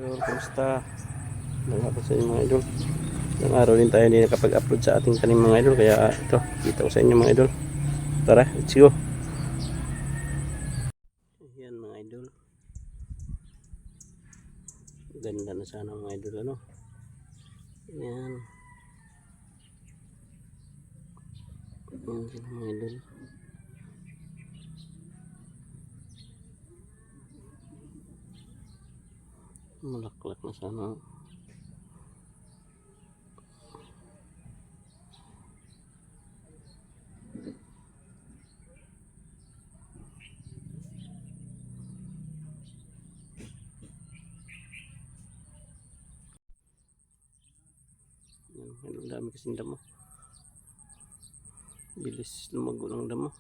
idol, kumusta? Nangapos sa inyo mga idol. Ilang araw din tayo hindi nakapag-upload sa ating tanim mga idol. Kaya ito, kita ko sa inyo mga idol. Tara, let's go. Ayan mga idol. Ganda na sana mga idol, ano? Ayan. Ayan sila mga idol. Malaklak na sana. Ang dami kasing damo. Bilis lumago ng damo.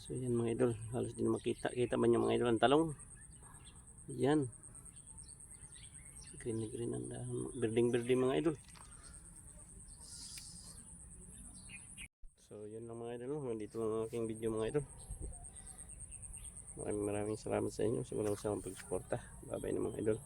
So yan mga idol, halos din makita. Kita ba niyo mga idol ang talong? Yan. Green na green ang dahon. Birding mga idol. So yun lang mga idol. Nandito lang ang aking video mga idol. Maraming salamat sa inyo sa walang sawang pagsuporta. Bye bye na mga idol.